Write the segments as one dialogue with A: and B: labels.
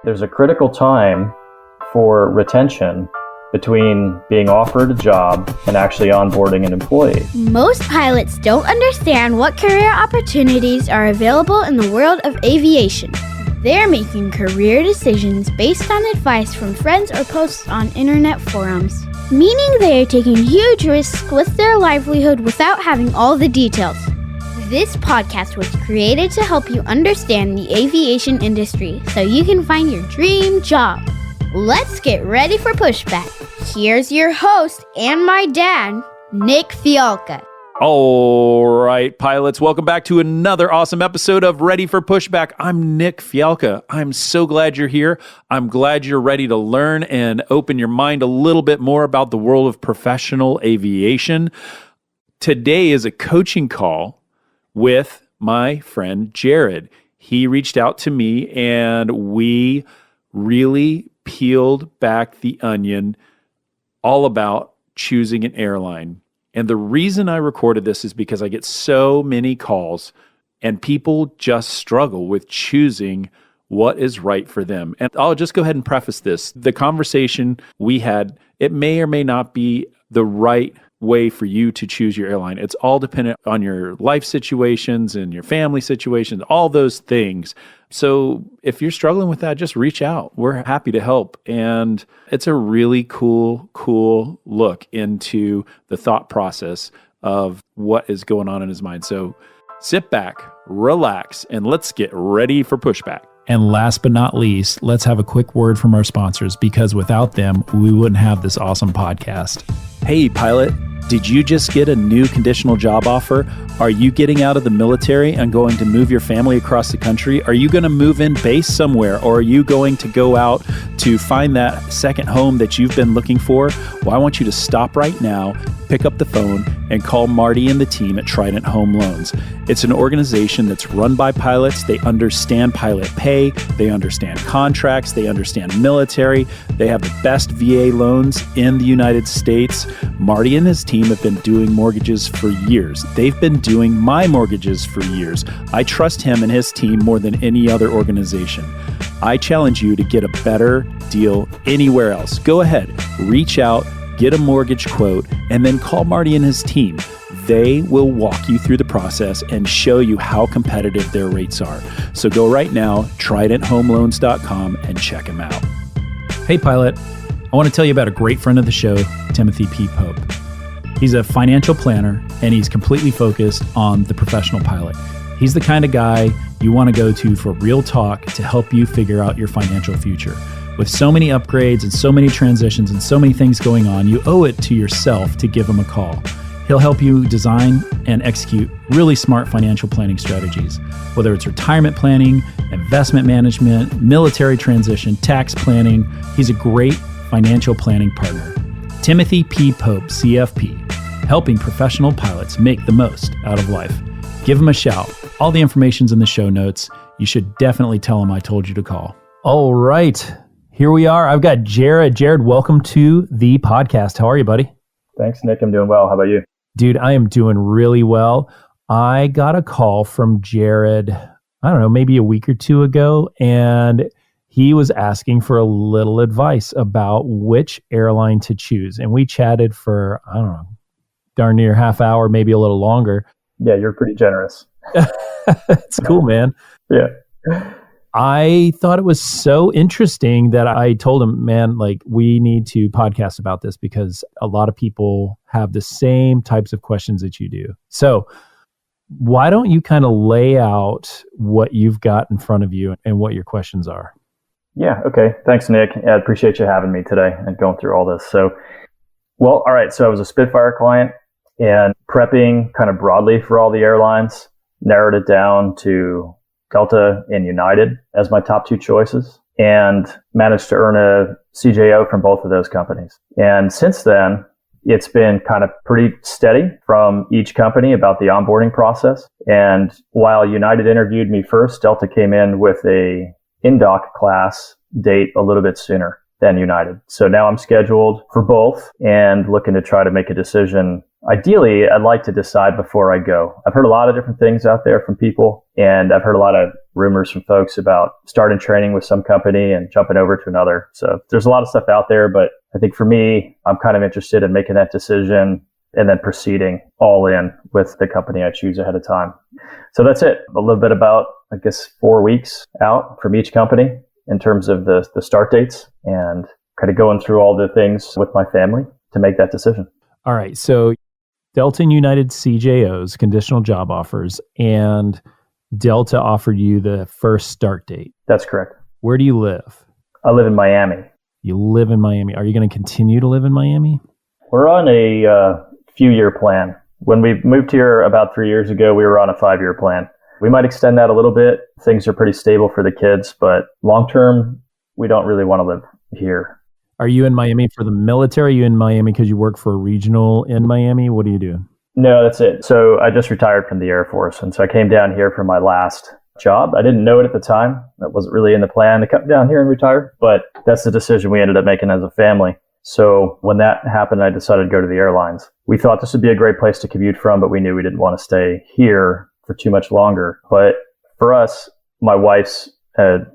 A: There's a critical time for retention between being offered a job and actually onboarding an employee.
B: Most pilots don't understand what career opportunities are available in the world of aviation. They're making career decisions based on advice from friends or posts on internet forums, meaning they are taking huge risks with their livelihood without having all the details. This podcast was created to help you understand the aviation industry so you can find your dream job. Let's get ready for Pushback. Here's your host and my dad, Nick Fialka.
C: All right, pilots, welcome back to another awesome episode of Ready for Pushback. I'm Nick Fialka. I'm so glad you're here. I'm glad you're ready to learn and open your mind a little bit more about the world of professional aviation. Today is a coaching call with my friend Jared. He reached out to me and we really peeled back the onion all about choosing an airline. And the reason I recorded this is because I get so many calls and people just struggle with choosing what is right for them. And I'll just go ahead and preface this. The conversation we had, it may or may not be the right way for you to choose your airline. It's all dependent on your life situations and your family situations, all those things. So if you're struggling with that, just reach out. We're happy to help. And it's a really cool look into the thought process of what is going on in his mind. So sit back, relax, and let's get ready for Pushback.
D: And last but not least, let's have a quick word from our sponsors, because without them, we wouldn't have this awesome podcast.
C: Hey, pilot, did you just get a new conditional job offer? Are you getting out of the military and going to move your family across the country? Are you going to move in base somewhere? Or are you going to go out to find that second home that you've been looking for? Well, I want you to stop right now, pick up the phone, and call Marty and the team at Trident Home Loans. It's an organization that's run by pilots. They understand pilot pay. They understand contracts. They understand military. They have the best VA loans in the United States. Marty and his team have been doing mortgages for years. They've been doing my mortgages for years. I trust him and his team more than any other organization. I challenge you to get a better deal anywhere else. Go ahead, reach out, get a mortgage quote, and then call Marty and his team. They will walk you through the process and show you how competitive their rates are. So go right now, tridenthomeloans.com, and check them out.
D: Hey, pilot, I want to tell you about a great friend of the show, Timothy P. Pope. He's a financial planner, and he's completely focused on the professional pilot. He's the kind of guy you want to go to for real talk to help you figure out your financial future. With so many upgrades and so many transitions and so many things going on, you owe it to yourself to give him a call. He'll help you design and execute really smart financial planning strategies, whether it's retirement planning, investment management, military transition, tax planning. He's a great financial planning partner. Timothy P. Pope, CFP, helping professional pilots make the most out of life. Give him a shout. All the information's in the show notes. You should definitely tell him I told you to call. All right. Here we are. I've got Jared. Jared, welcome to the podcast. How are you, buddy?
A: Thanks, Nick. I'm doing well. How about you?
D: Dude, I am doing really well. I got a call from Jared, I don't know, maybe a week or two ago, and he was asking for a little advice about which airline to choose. And we chatted for, I don't know, darn near half hour, maybe a little longer.
A: Yeah, you're pretty generous.
D: It's cool, man.
A: Yeah.
D: I thought it was so interesting that I told him, man, like, we need to podcast about this because a lot of people have the same types of questions that you do. So why don't you kind of lay out what you've got in front of you and what your questions are?
A: Yeah. Okay. Thanks, Nick. I appreciate you having me today and going through all this. So, well, all right. So I was a Spitfire client and prepping kind of broadly for all the airlines, narrowed it down to Delta and United as my top two choices, and managed to earn a CJO from both of those companies. And since then, it's been kind of pretty steady from each company about the onboarding process. And while United interviewed me first, Delta came in with a in-dock class date a little bit sooner than United. So now I'm scheduled for both and looking to try to make a decision. Ideally, I'd like to decide before I go. I've heard a lot of different things out there from people, and I've heard a lot of rumors from folks about starting training with some company and jumping over to another. So there's a lot of stuff out there, but I think for me, I'm kind of interested in making that decision and then proceeding all in with the company I choose ahead of time. So that's it. A little bit about, I guess, 4 weeks out from each company in terms of the start dates and kind of going through all the things with my family to make that decision.
D: All right. So Delta and United CJOs, conditional job offers, and Delta offered you the first start date.
A: That's correct.
D: Where do you live?
A: I live in Miami.
D: You live in Miami. Are you going to continue to live in Miami?
A: We're on a few-year plan. When we moved here about 3 years ago, we were on a 5-year plan. We might extend that a little bit. Things are pretty stable for the kids, but long-term, we don't really want to live here.
D: Are you in Miami for the military? Are you in Miami because you work for a regional in Miami? What do you do?
A: No, that's it. So I just retired from the Air Force. And so I came down here for my last job. I didn't know it at the time. That wasn't really in the plan to come down here and retire, but that's the decision we ended up making as a family. So when that happened, I decided to go to the airlines. We thought this would be a great place to commute from, but we knew we didn't want to stay here for too much longer. But for us, my wife's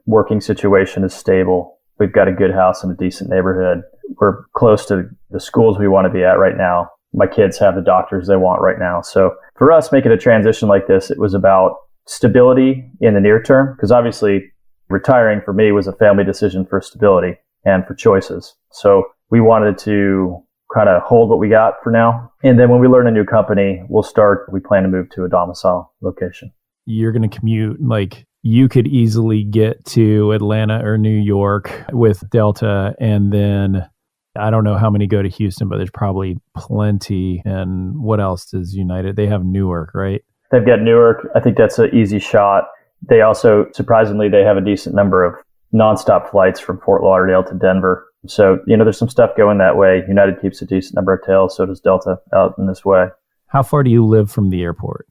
A: working situation is stable. We've got a good house in a decent neighborhood. We're close to the schools we want to be at right now. My kids have the doctors they want right now. So for us, making a transition like this, it was about stability in the near term, because obviously retiring for me was a family decision for stability and for choices. So we wanted to kind of hold what we got for now. And then when we learn a new company, we plan to move to a domicile location.
D: You're going to commute, like you could easily get to Atlanta or New York with Delta, and then I don't know how many go to Houston, but there's probably plenty. And what else does United? They have Newark, right?
A: They've got Newark. I think that's an easy shot. They also, surprisingly, they have a decent number of nonstop flights from Fort Lauderdale to Denver. So, there's some stuff going that way. United keeps a decent number of tails. So does Delta out in this way.
D: How far do you live from the airport?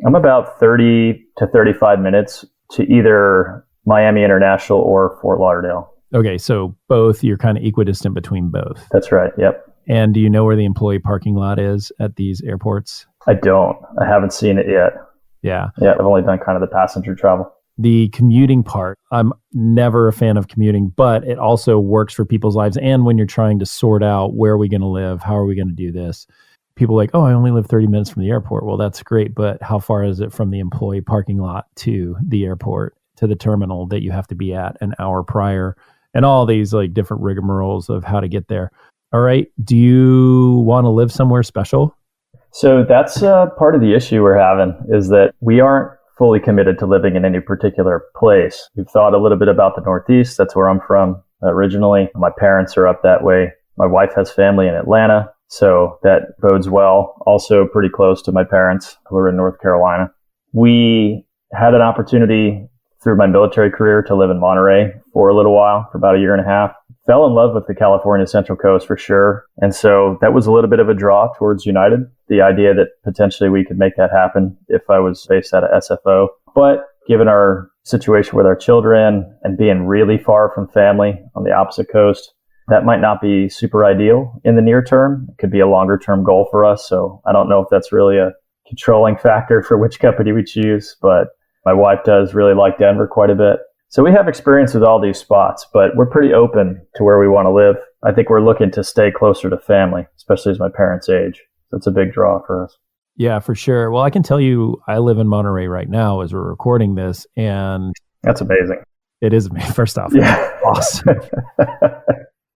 A: I'm about 30 to 35 minutes to either Miami International or Fort Lauderdale.
D: Okay, so both, you're kind of equidistant between both.
A: That's right, yep.
D: And do you know where the employee parking lot is at these airports?
A: I don't. I haven't seen it yet.
D: Yeah.
A: Yeah, I've only done kind of the passenger travel.
D: The commuting part, I'm never a fan of commuting, but it also works for people's lives. And when you're trying to sort out where are we going to live, how are we going to do this? People are like, oh, I only live 30 minutes from the airport. Well, that's great, but how far is it from the employee parking lot to the airport, to the terminal that you have to be at an hour prior? And all these like different rigmaroles of how to get there. All right. Do you want to live somewhere special?
A: So that's part of the issue we're having, is that we aren't fully committed to living in any particular place. We've thought a little bit about the Northeast. That's where I'm from originally. My parents are up that way. My wife has family in Atlanta, so that bodes well. Also pretty close to my parents who are in North Carolina. We had an opportunity through my military career to live in Monterey for a little while, for about a year and a half. Fell in love with the California Central Coast for sure. And so that was a little bit of a draw towards United, the idea that potentially we could make that happen if I was based out of SFO. But given our situation with our children and being really far from family on the opposite coast, that might not be super ideal in the near term. It could be a longer term goal for us. So I don't know if that's really a controlling factor for which company we choose, but my wife does really like Denver quite a bit. So we have experience with all these spots, but we're pretty open to where we want to live. I think we're looking to stay closer to family, especially as my parents age. So it's a big draw for us.
D: Yeah, for sure. Well, I can tell you, I live in Monterey right now as we're recording this, and
A: that's amazing.
D: It is amazing. First off,
A: yeah.
D: Awesome.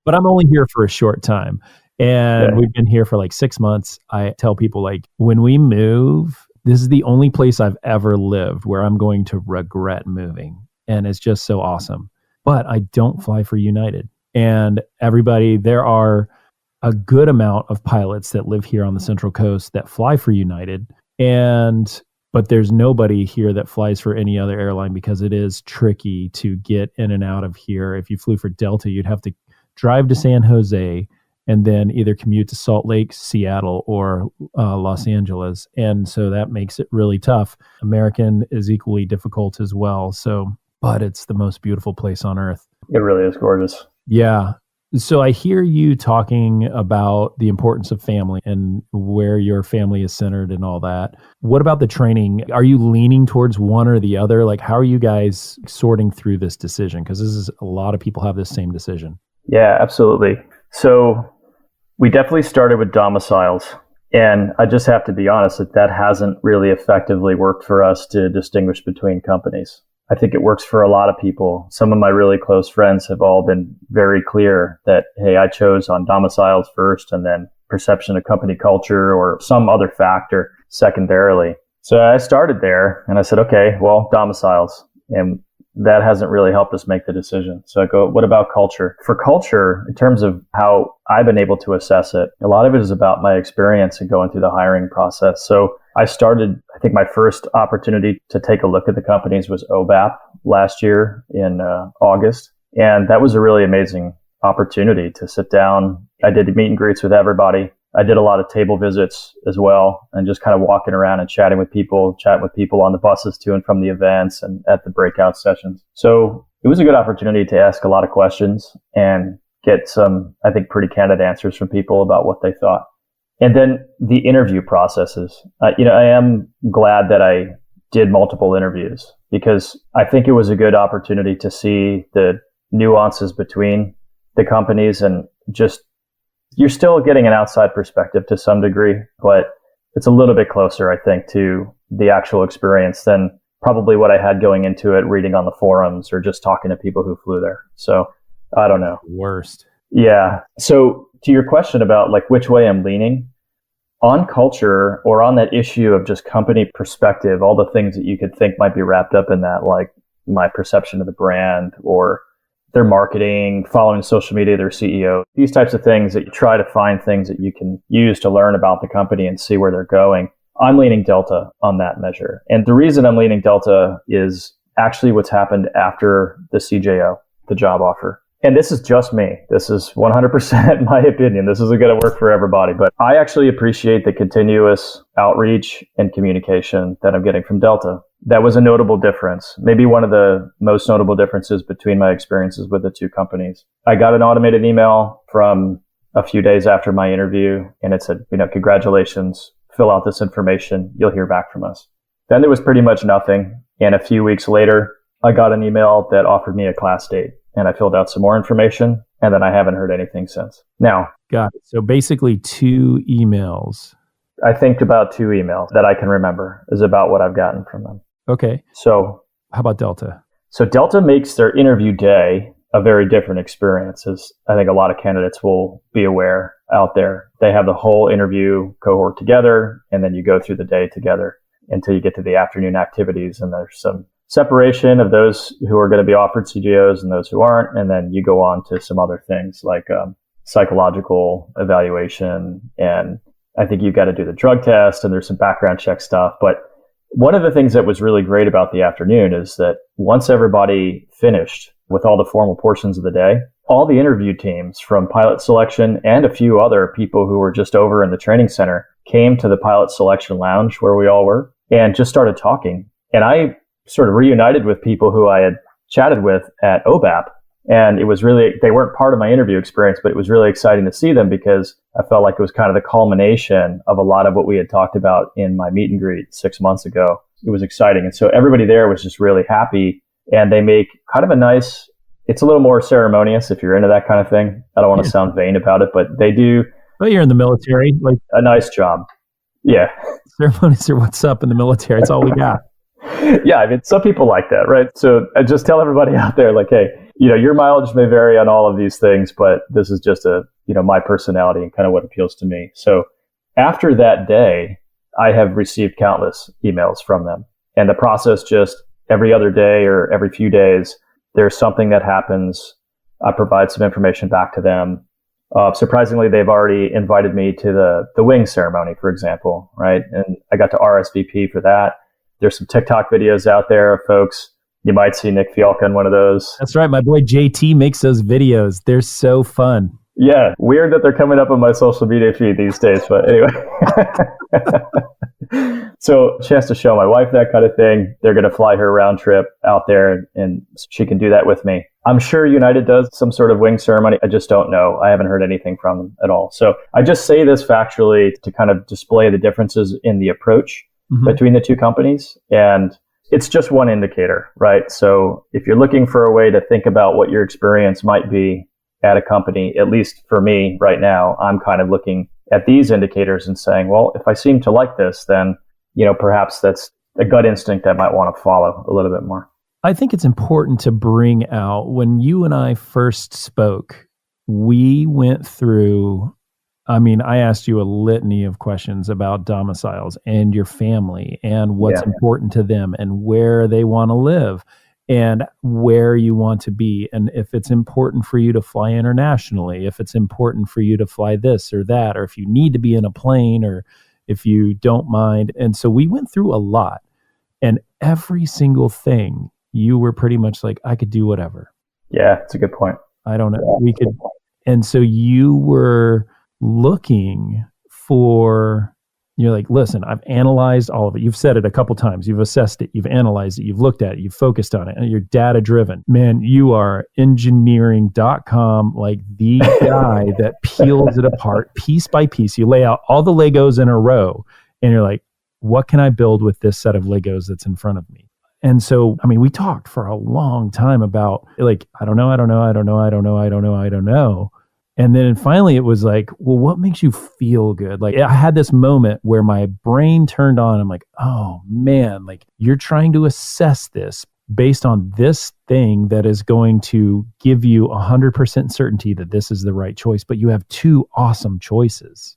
D: But I'm only here for a short time, and we've been here for like 6 months. I tell people, like, when we move, this is the only place I've ever lived where I'm going to regret moving. And it's just so awesome. But I don't fly for United. And everybody, there are a good amount of pilots that live here on the Central Coast that fly for United. But there's nobody here that flies for any other airline because it is tricky to get in and out of here. If you flew for Delta, you'd have to drive to San Jose and then either commute to Salt Lake, Seattle, or Los Angeles. And so that makes it really tough. American is equally difficult as well. But it's the most beautiful place on earth.
A: It really is gorgeous.
D: Yeah. So I hear you talking about the importance of family and where your family is centered and all that. What about the training? Are you leaning towards one or the other? Like, how are you guys sorting through this decision? Because this is a lot of people have this same decision.
A: Yeah, absolutely. So we definitely started with domiciles. And I just have to be honest that hasn't really effectively worked for us to distinguish between companies. I think it works for a lot of people. Some of my really close friends have all been very clear that, hey, I chose on domiciles first and then perception of company culture or some other factor secondarily. So I started there and I said, okay, well, domiciles. And that hasn't really helped us make the decision. So I go, what about culture? For culture, in terms of how I've been able to assess it, a lot of it is about my experience in going through the hiring process. So I started, I think my first opportunity to take a look at the companies was OBAP last year in August. And that was a really amazing opportunity to sit down. I did meet and greets with everybody. I did a lot of table visits as well and just kind of walking around and chatting with people on the buses to and from the events and at the breakout sessions. So it was a good opportunity to ask a lot of questions and get some, I think, pretty candid answers from people about what they thought. And then the interview processes. I am glad that I did multiple interviews because I think it was a good opportunity to see the nuances between the companies and just you're still getting an outside perspective to some degree, but it's a little bit closer, I think, to the actual experience than probably what I had going into it, reading on the forums or just talking to people who flew there. So I don't know.
D: Worst.
A: Yeah. So to your question about like which way I'm leaning, on culture or on that issue of just company perspective, all the things that you could think might be wrapped up in that, like my perception of the brand or their marketing, following social media, their CEO, these types of things that you try to find things that you can use to learn about the company and see where they're going. I'm leaning Delta on that measure. And the reason I'm leaning Delta is actually what's happened after the CJO, the job offer. And this is just me. This is 100% my opinion. This isn't going to work for everybody, but I actually appreciate the continuous outreach and communication that I'm getting from Delta. That was a notable difference. Maybe one of the most notable differences between my experiences with the two companies. I got an automated email from a few days after my interview, and it said, congratulations, fill out this information. You'll hear back from us. Then there was pretty much nothing. And a few weeks later, I got an email that offered me a class date. And I filled out some more information, and then I haven't heard anything since. Now,
D: got it. So basically 2 emails.
A: I think about 2 emails that I can remember is about what I've gotten from them.
D: Okay.
A: So
D: how about Delta?
A: So Delta makes their interview day a very different experience, as I think a lot of candidates will be aware out there. They have the whole interview cohort together, and then you go through the day together until you get to the afternoon activities, and there's some separation of those who are going to be offered CGOs and those who aren't. And then you go on to some other things like psychological evaluation. And I think you've got to do the drug test and there's some background check stuff. But one of the things that was really great about the afternoon is that once everybody finished with all the formal portions of the day, all the interview teams from pilot selection and a few other people who were just over in the training center came to the pilot selection lounge where we all were and just started talking. And I sort of reunited with people who I had chatted with at OBAP. And it was really, they weren't part of my interview experience, but it was really exciting to see them because I felt like it was kind of the culmination of a lot of what we had talked about in my meet and greet 6 months ago. It was exciting. And so everybody there was just really happy. And they make kind of a nice, it's a little more ceremonious if you're into that kind of thing. I don't want to sound vain about it, but they do.
D: Well, you're in the military. Like
A: a nice job. Yeah.
D: Ceremonies are what's up in the military. It's all we got.
A: Yeah, I mean, some people like that, right? So I just tell everybody out there, like, hey, your mileage may vary on all of these things, but this is just my personality and kind of what appeals to me. So after that day, I have received countless emails from them. And the process just every other day or every few days, there's something that happens. I provide some information back to them. Surprisingly, they've already invited me to the wing ceremony, for example, right? And I got to RSVP for that. There's some TikTok videos out there of folks. You might see Nick Fialka in one of those.
D: That's right. My boy JT makes those videos. They're so fun.
A: Yeah. Weird that they're coming up on my social media feed these days. But anyway. So a chance to show my wife that kind of thing. They're going to fly her round trip out there and she can do that with me. I'm sure United does some sort of wing ceremony. I just don't know. I haven't heard anything from them at all. So I just say this factually to kind of display the differences in the approach between the two companies. And it's just one indicator, right? So if you're looking for a way to think about what your experience might be at a company, at least for me right now, I'm kind of looking at these indicators and saying, well, if I seem to like this, then, perhaps that's a gut instinct I might want to follow a little bit more.
D: I think it's important to bring out, when you and I first spoke, we went through, I asked you a litany of questions about domiciles and your family and what's important to them and where they want to live and where you want to be. And if it's important for you to fly internationally, if it's important for you to fly this or that, or if you need to be in a plane or if you don't mind. And so we went through a lot, and every single thing you were pretty much like, I could do whatever.
A: Yeah, it's a good point.
D: I don't know. We could. And so you were looking for, you're like, listen, I've analyzed all of it. You've said it a couple times. You've assessed it. You've analyzed it. You've looked at it. You've focused on it. And you're data driven. Man, you are engineering.com, like the guy that peels it apart piece by piece. You lay out all the Legos in a row and you're like, what can I build with this set of Legos that's in front of me? And so, we talked for a long time about like, I don't know. And then finally it was like, well, what makes you feel good? Like I had this moment where my brain turned on. I'm like, oh man, like you're trying to assess this based on this thing that is going to give you 100% certainty that this is the right choice, but you have two awesome choices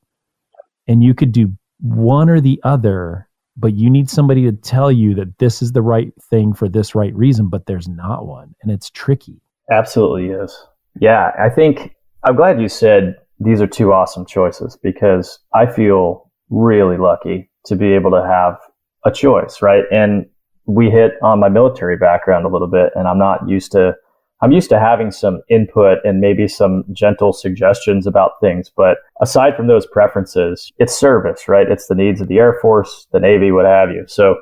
D: and you could do one or the other, but you need somebody to tell you that this is the right thing for this right reason, but there's not one. And it's tricky.
A: Absolutely is. Yeah, I'm glad you said these are two awesome choices, because I feel really lucky to be able to have a choice, right? And we hit on my military background a little bit, and I'm used to having some input and maybe some gentle suggestions about things. But aside from those preferences, it's service, right? It's the needs of the Air Force, the Navy, what have you. So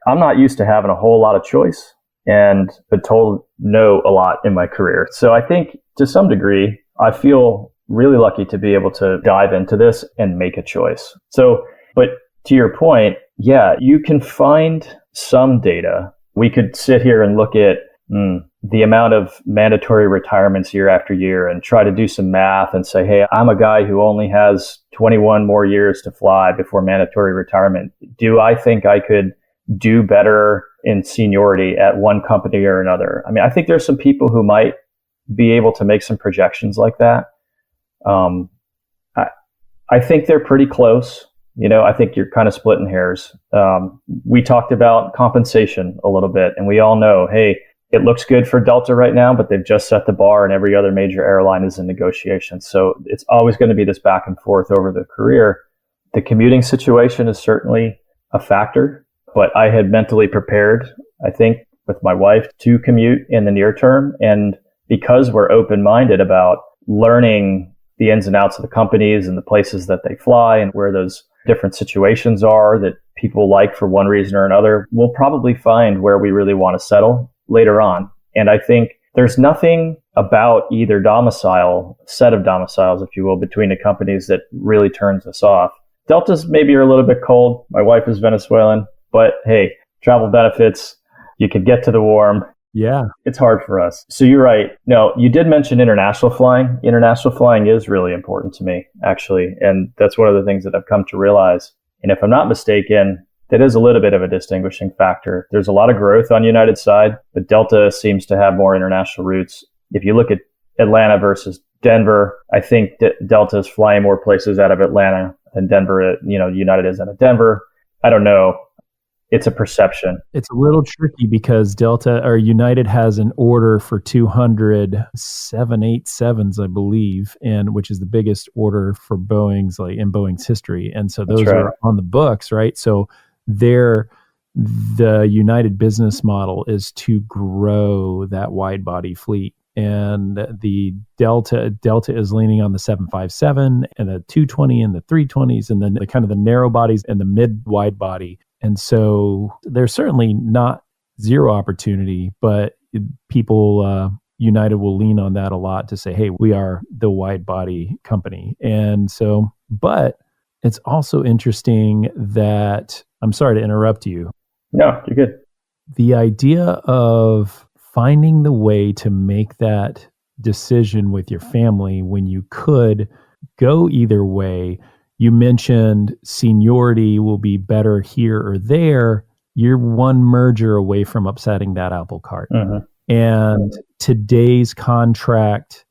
A: I'm not used to having a whole lot of choice and been told no a lot in my career. So I think to some degree, I feel really lucky to be able to dive into this and make a choice. So, but to your point, yeah, you can find some data. We could sit here and look at the amount of mandatory retirements year after year and try to do some math and say, hey, I'm a guy who only has 21 more years to fly before mandatory retirement. Do I think I could do better in seniority at one company or another? I think there's some people who might be able to make some projections like that. I think they're pretty close. I think you're kind of splitting hairs. We talked about compensation a little bit, and we all know, hey, it looks good for Delta right now, but they've just set the bar and every other major airline is in negotiations. So it's always going to be this back and forth over the career. The commuting situation is certainly a factor, but I had mentally prepared, I think, with my wife to commute in the near term. And because we're open-minded about learning the ins and outs of the companies and the places that they fly and where those different situations are that people like for one reason or another, we'll probably find where we really want to settle later on. And I think there's nothing about either set of domiciles, if you will, between the companies that really turns us off. Deltas maybe are a little bit cold. My wife is Venezuelan, but hey, travel benefits, you could get to the warm.
D: Yeah.
A: It's hard for us. So you're right. No, you did mention international flying. International flying is really important to me, actually. And that's one of the things that I've come to realize. And if I'm not mistaken, that is a little bit of a distinguishing factor. There's a lot of growth on United side, but Delta seems to have more international routes. If you look at Atlanta versus Denver, I think that Delta is flying more places out of Atlanta than Denver. United is out of Denver. I don't know. It's a perception.
D: It's a little tricky because United has an order for 200 787s, I believe, and which is the biggest order for Boeing's in Boeing's history. And so those are on the books, right? So the United business model is to grow that wide body fleet. And the Delta is leaning on the 757 and the 220 and the 320s, and then the kind of the narrow bodies and the mid wide body. And so there's certainly not zero opportunity, but people, United will lean on that a lot to say, hey, we are the wide body company. And so, but it's also interesting that, I'm sorry to interrupt you.
A: No, you're good.
D: The idea of finding the way to make that decision with your family when you could go either way. You mentioned seniority will be better here or there. You're one merger away from upsetting that apple cart. And today's contract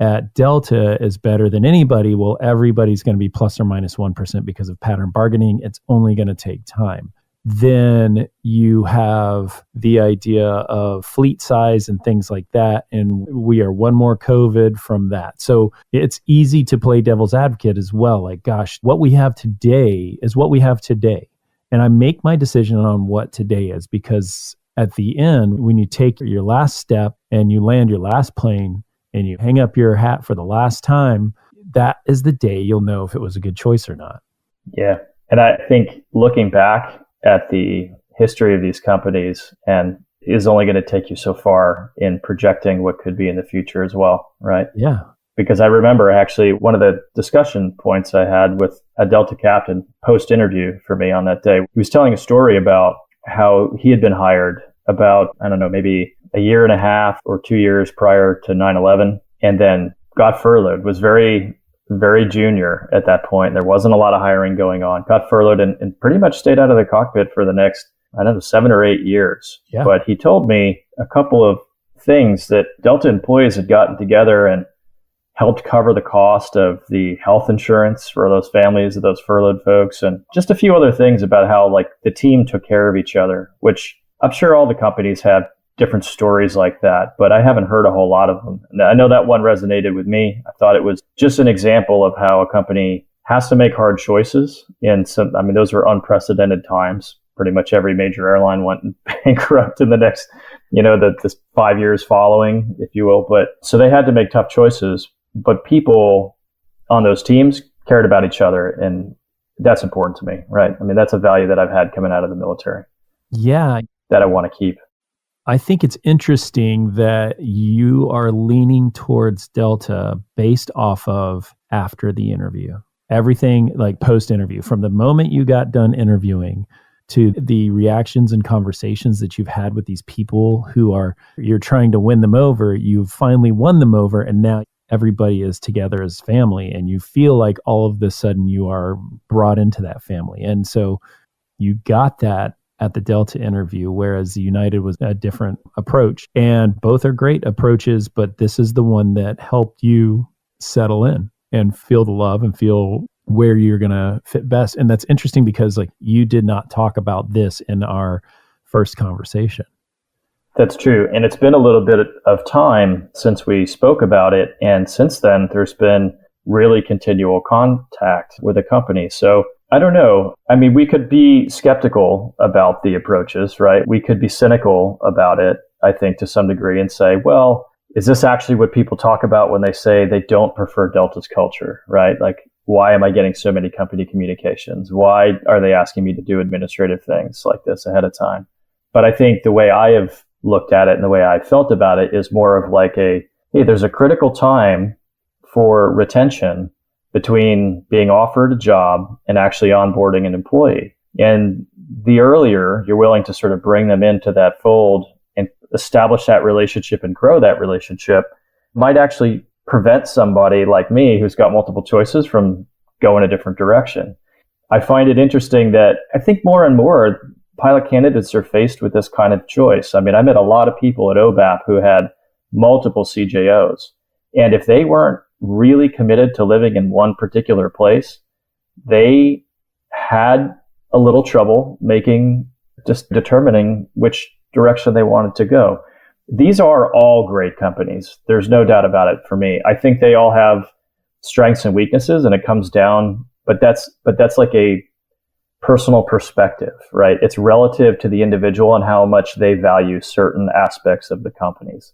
D: at Delta is better than anybody. Well, everybody's going to be plus or minus 1% because of pattern bargaining. It's only going to take time. Then you have the idea of fleet size and things like that. And we are one more COVID from that. So it's easy to play devil's advocate as well. Like, gosh, what we have today is what we have today. And I make my decision on what today is, because at the end, when you take your last step and you land your last plane and you hang up your hat for the last time, that is the day you'll know if it was a good choice or not.
A: Yeah. And I think looking back at the history of these companies and is only going to take you so far in projecting what could be in the future as well, right?
D: Yeah.
A: Because I remember actually one of the discussion points I had with a Delta captain post-interview for me on that day. He was telling a story about how he had been hired about, I don't know, maybe a year and a half or 2 years prior to 9/11, and then got furloughed, was very junior at that point. There wasn't a lot of hiring going on, got furloughed and pretty much stayed out of the cockpit for the next, I don't know, 7 or 8 years.
D: Yeah.
A: But he told me a couple of things that Delta employees had gotten together and helped cover the cost of the health insurance for those families of those furloughed folks, and just a few other things about how like the team took care of each other, which I'm sure all the companies have different stories like that, but I haven't heard a whole lot of them. And I know that one resonated with me. I thought it was just an example of how a company has to make hard choices. And some, I mean, those were unprecedented times. Pretty much every major airline went bankrupt in the next, the 5 years following, if you will. But so they had to make tough choices, but people on those teams cared about each other. And that's important to me, right? I mean, that's a value that I've had coming out of the military.
D: Yeah.
A: That I want to keep.
D: I think it's interesting that you are leaning towards Delta based off of after the interview. Everything like post-interview, from the moment you got done interviewing to the reactions and conversations that you've had with these people you're trying to win them over. You've finally won them over, and now everybody is together as family, and you feel like all of a sudden you are brought into that family. And so you got that at the Delta interview, whereas the United was a different approach. And both are great approaches, but this is the one that helped you settle in and feel the love and feel where you're going to fit best. And that's interesting because like you did not talk about this in our first conversation.
A: That's true. And it's been a little bit of time since we spoke about it. And since then, there's been really continual contact with the company. So I don't know. I mean, we could be skeptical about the approaches, right? We could be cynical about it, I think, to some degree, and say, well, is this actually what people talk about when they say they don't prefer Delta's culture, right? Like, why am I getting so many company communications? Why are they asking me to do administrative things like this ahead of time? But I think the way I have looked at it and the way I felt about it is more of like hey, there's a critical time for retention between being offered a job and actually onboarding an employee. And the earlier you're willing to sort of bring them into that fold and establish that relationship and grow that relationship might actually prevent somebody like me who's got multiple choices from going a different direction. I find it interesting that I think more and more pilot candidates are faced with this kind of choice. I mean, I met a lot of people at OBAP who had multiple CJOs. And if they weren't really committed to living in one particular place, they had a little trouble just determining which direction they wanted to go. These are all great companies. There's no doubt about it for me. I think they all have strengths and weaknesses, and it comes down, but that's like a personal perspective, right? It's relative to the individual and how much they value certain aspects of the companies.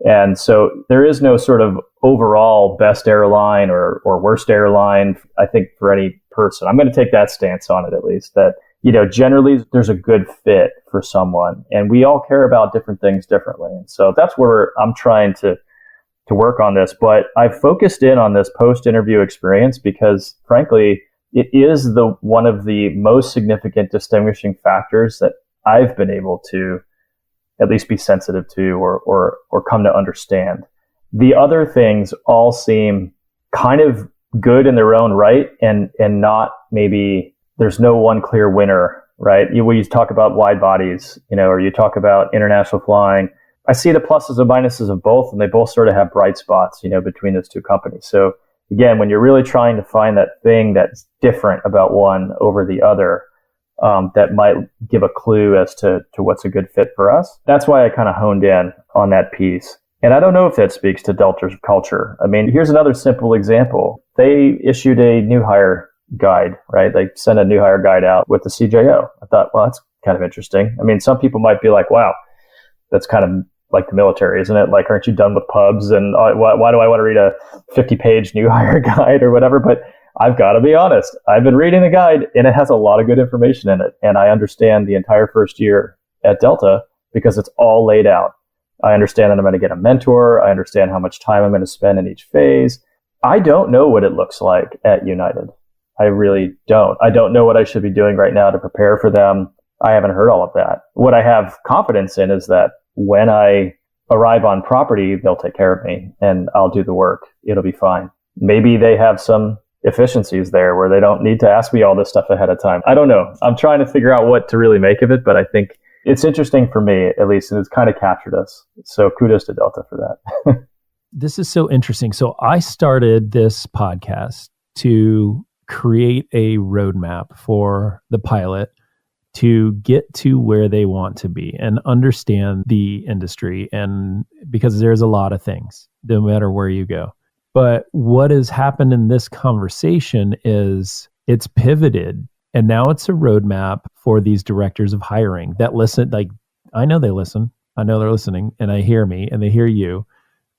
A: And so there is no sort of overall best airline or worst airline, I think, for any person. I'm going to take that stance on it, at least, that generally there's a good fit for someone, and we all care about different things differently. And so that's where I'm trying to work on this. But I've focused in on this post-interview experience because, frankly, it is one of the most significant distinguishing factors that I've been able to at least be sensitive to or come to understand. The other things all seem kind of good in their own right, and not, maybe there's no one clear winner, right? You talk about wide bodies, or you talk about international flying. I see the pluses and minuses of both, and they both sort of have bright spots, between those two companies. So again, when you're really trying to find that thing that's different about one over the other, that might give a clue as to what's a good fit for us, that's why I kind of honed in on that piece. And I don't know if that speaks to Delta's culture. I mean, here's another simple example. They issued a new hire guide, right? They sent a new hire guide out with the CJO. I thought, well, that's kind of interesting. I mean, some people might be like, wow, that's kind of like the military, isn't it? Like, aren't you done with pubs? And why do I want to read a 50-page new hire guide or whatever? But I've got to be honest. I've been reading the guide, and it has a lot of good information in it. And I understand the entire first year at Delta because it's all laid out. I understand that I'm going to get a mentor. I understand how much time I'm going to spend in each phase. I don't know what it looks like at United. I really don't. I don't know what I should be doing right now to prepare for them. I haven't heard all of that. What I have confidence in is that when I arrive on property, they'll take care of me and I'll do the work. It'll be fine. Maybe they have some efficiencies there where they don't need to ask me all this stuff ahead of time. I don't know. I'm trying to figure out what to really make of it, but I think it's interesting for me, at least, and it's kind of captured us. So kudos to Delta for that.
D: This is so interesting. So I started this podcast to create a roadmap for the pilot to get to where they want to be and understand the industry. And because there's a lot of things, no matter where you go. But what has happened in this conversation is it's pivoted. And now it's a roadmap for these directors of hiring that listen. Like, I know they listen. I know they're listening, and they hear me and they hear you.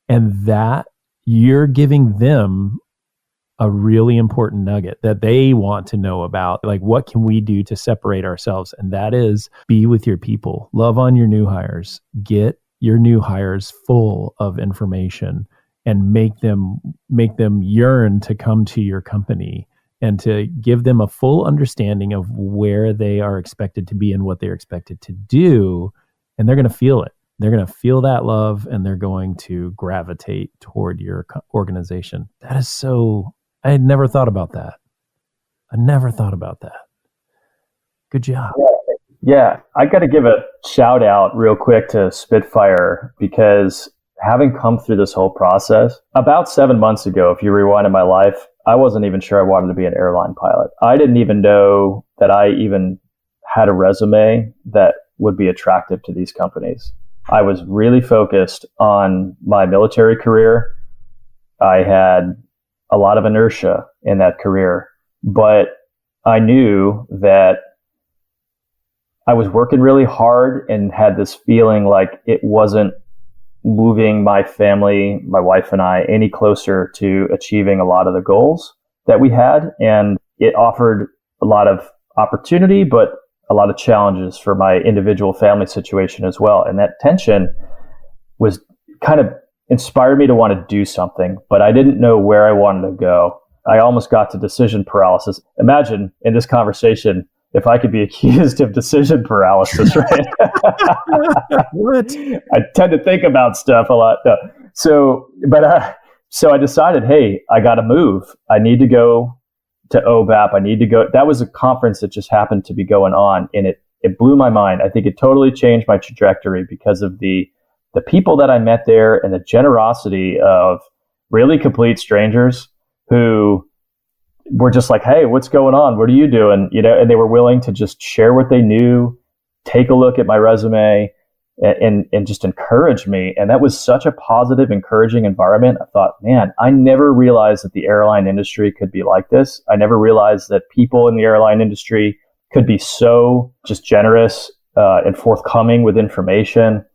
D: And that you're giving them a really important nugget that they want to know about. Like, what can we do to separate ourselves? And that is be with your people, love on your new hires, get your new hires full of information and make them yearn to come to your company and to give them a full understanding of where they are expected to be and what they're expected to do. And they're going to feel it. They're going to feel that love, and they're going to gravitate toward your organization. That is so... I had never thought about that. Good job.
A: Yeah. I got to give a shout out real quick to Spitfire, because having come through this whole process, about 7 months ago, if you rewind in my life, I wasn't even sure I wanted to be an airline pilot. I didn't even know that I even had a resume that would be attractive to these companies. I was really focused on my military career. I had a lot of inertia in that career, but I knew that I was working really hard and had this feeling like it wasn't moving my family, my wife and I, any closer to achieving a lot of the goals that we had. And it offered a lot of opportunity, but a lot of challenges for my individual family situation as well. And that tension was kind of inspired me to want to do something, but I didn't know where I wanted to go. I almost got to decision paralysis. Imagine in this conversation, if I could be accused of decision paralysis, right?
D: What?
A: I tend to think about stuff a lot. No. So I decided, hey, I got to move. I need to go to OBAP. I need to go. That was a conference that just happened to be going on, and it blew my mind. I think it totally changed my trajectory because of the people that I met there and the generosity of really complete strangers who were just like, hey, what's going on? What are you doing? And they were willing to just share what they knew, take a look at my resume and just encourage me. And that was such a positive, encouraging environment. I thought, man, I never realized that the airline industry could be like this. I never realized that people in the airline industry could be so just generous and forthcoming with information.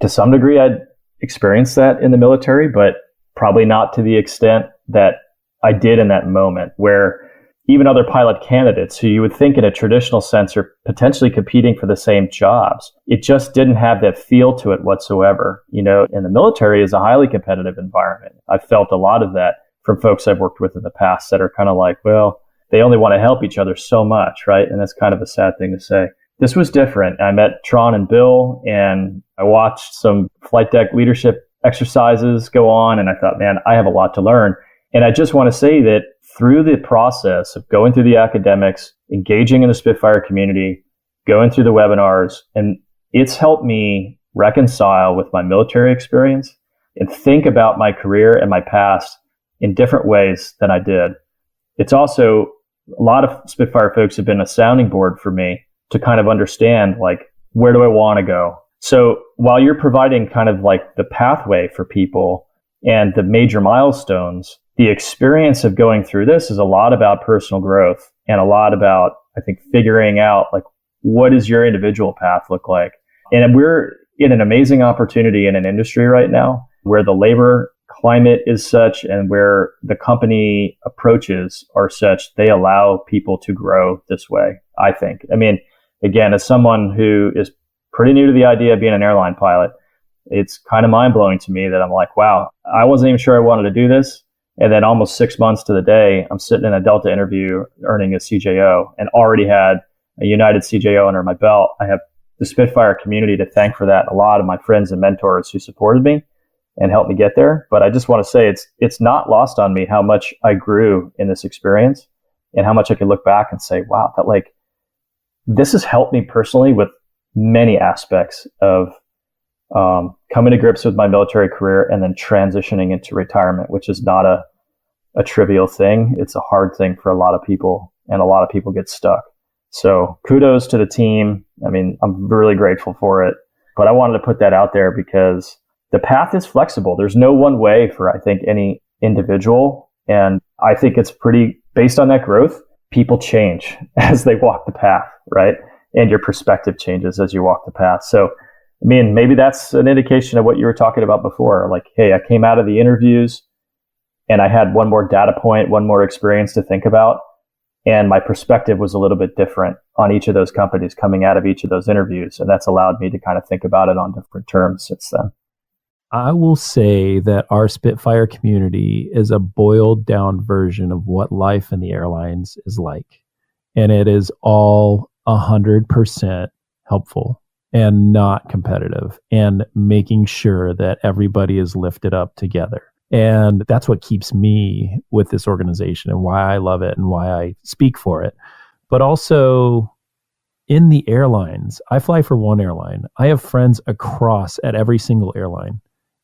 A: To some degree, I'd experienced that in the military, but probably not to the extent that I did in that moment, where even other pilot candidates who you would think in a traditional sense are potentially competing for the same jobs. It just didn't have that feel to it whatsoever. You know, and the military is a highly competitive environment. I've felt a lot of that from folks I've worked with in the past that are kind of like, well, they only want to help each other so much, right? And that's kind of a sad thing to say. This was different. I met Tron and Bill, and I watched some flight deck leadership exercises go on, and I thought, man, I have a lot to learn. And I just want to say that through the process of going through the academics, engaging in the Spitfire community, going through the webinars, and it's helped me reconcile with my military experience and think about my career and my past in different ways than I did. It's also, a lot of Spitfire folks have been a sounding board for me to kind of understand, like, where do I want to go? So while you're providing kind of like the pathway for people and the major milestones, the experience of going through this is a lot about personal growth and a lot about, I think, figuring out, like, what does your individual path look like? And we're in an amazing opportunity in an industry right now where the labor climate is such and where the company approaches are such, they allow people to grow this way, I think. I mean, again, as someone who is pretty new to the idea of being an airline pilot, it's kind of mind-blowing to me that I'm like, wow, I wasn't even sure I wanted to do this. And then almost 6 months to the day, I'm sitting in a Delta interview earning a CJO and already had a United CJO under my belt. I have the Spitfire community to thank for that. A lot of my friends and mentors who supported me and helped me get there. But I just want to say it's not lost on me how much I grew in this experience and how much I can look back and say, wow, that, like, this has helped me personally with many aspects of coming to grips with my military career and then transitioning into retirement, which is not a trivial thing. It's a hard thing for a lot of people, and a lot of people get stuck. So kudos to the team. I mean, I'm really grateful for it, but I wanted to put that out there because the path is flexible. There's no one way for, I think, any individual. And I think it's pretty based on that growth. People change as they walk the path, right? And your perspective changes as you walk the path. So, I mean, maybe that's an indication of what you were talking about before. Like, hey, I came out of the interviews and I had one more data point, one more experience to think about. And my perspective was a little bit different on each of those companies coming out of each of those interviews. And that's allowed me to kind of think about it on different terms since then.
D: I will say that our Spitfire community is a boiled down version of what life in the airlines is like. And it is all 100% helpful and not competitive and making sure that everybody is lifted up together. And that's what keeps me with this organization and why I love it and why I speak for it. But also in the airlines, I fly for one airline. I have friends across at every single airline,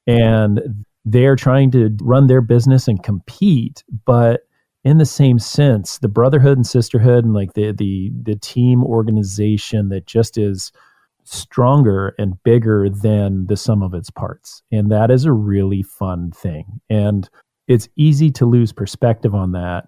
D: and they're trying to run their business and compete, but in the same sense, the brotherhood and sisterhood and like the team organization that just is stronger and bigger than the sum of its parts. And that is a really fun thing. And it's easy to lose perspective on that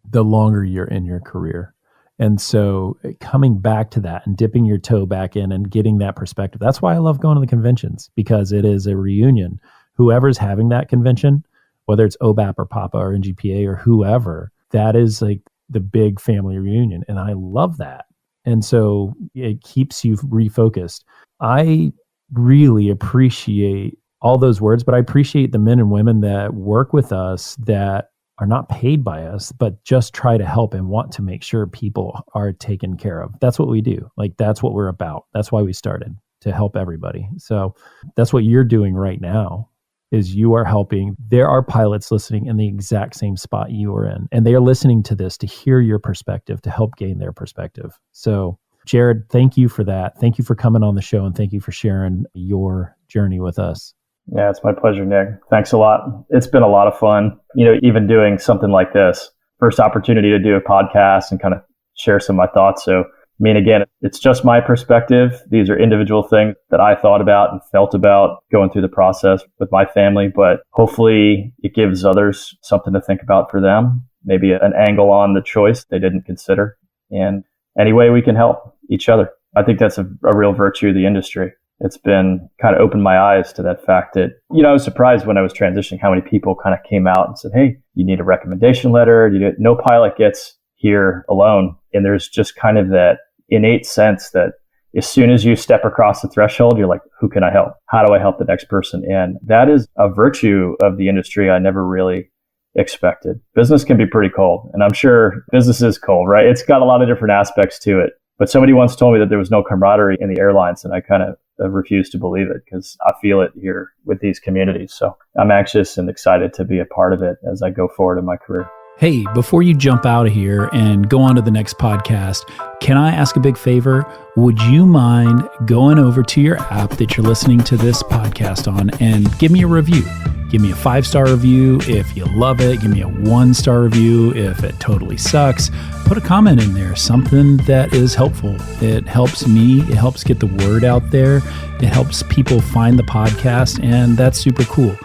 D: the longer you're in your career. And so coming back to that and dipping your toe back in and getting that perspective, that's why I love going to the conventions, because it is a reunion. Whoever's having that convention, whether it's OBAP or PAPA or NGPA or whoever, that is like the big family reunion. And I love that. And so it keeps you refocused. I really appreciate all those words, but I appreciate the men and women that work with us that are not paid by us, but just try to help and want to make sure people are taken care of. That's what we do. Like, that's what we're about. That's why we started, to help everybody. So that's what you're doing right now, is you are helping. There are pilots listening in the exact same spot you are in, and they are listening to this to hear your perspective, to help gain their perspective. So Jared, thank you for that. Thank you for coming on the show, and thank you for sharing your journey with us.
A: Yeah, it's my pleasure, Nick. Thanks a lot. It's been a lot of fun, even doing something like this. First opportunity to do a podcast and kind of share some of my thoughts. So, I mean, again, it's just my perspective. These are individual things that I thought about and felt about going through the process with my family, but hopefully it gives others something to think about for them, maybe an angle on the choice they didn't consider. And any way we can help each other. I think that's a real virtue of the industry. It's been kind of opened my eyes to that fact that, I was surprised when I was transitioning how many people kind of came out and said, hey, you need a recommendation letter. No pilot gets here alone. And there's just kind of that innate sense that as soon as you step across the threshold, you're like, who can I help? How do I help the next person? And that is a virtue of the industry I never really expected. Business can be pretty cold, and I'm sure business is cold, right? It's got a lot of different aspects to it. But somebody once told me that there was no camaraderie in the airlines, and I kind of refuse to believe it because I feel it here with these communities. So I'm anxious and excited to be a part of it as I go forward in my career.
D: Hey, before you jump out of here and go on to the next podcast, can I ask a big favor? Would you mind going over to your app that you're listening to this podcast on and give me a review? Give me a 5-star review if you love it. Give me a 1-star review if it totally sucks. Put a comment in there, something that is helpful. It helps me. It helps get the word out there. It helps people find the podcast, and that's super cool.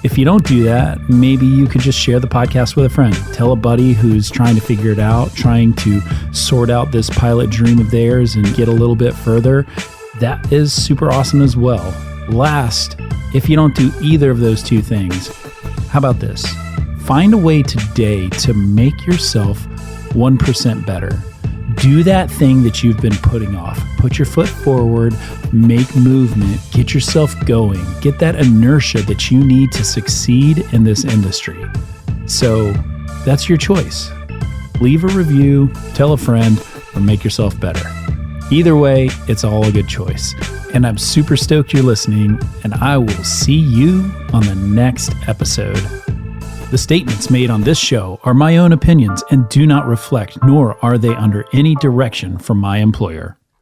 D: If you don't do that, maybe you could just share the podcast with a friend. Tell a buddy who's trying to figure it out, trying to sort out this pilot dream of theirs and get a little bit further. That is super awesome as well. Last, if you don't do either of those two things, how about this? Find a way today to make yourself 1% better. Do that thing that you've been putting off. Put your foot forward, make movement, get yourself going, get that inertia that you need to succeed in this industry. So that's your choice. Leave a review, tell a friend, or make yourself better. Either way, it's all a good choice. And I'm super stoked you're listening, and I will see you on the next episode. The statements made on this show are my own opinions and do not reflect, nor are they under any direction from my employer.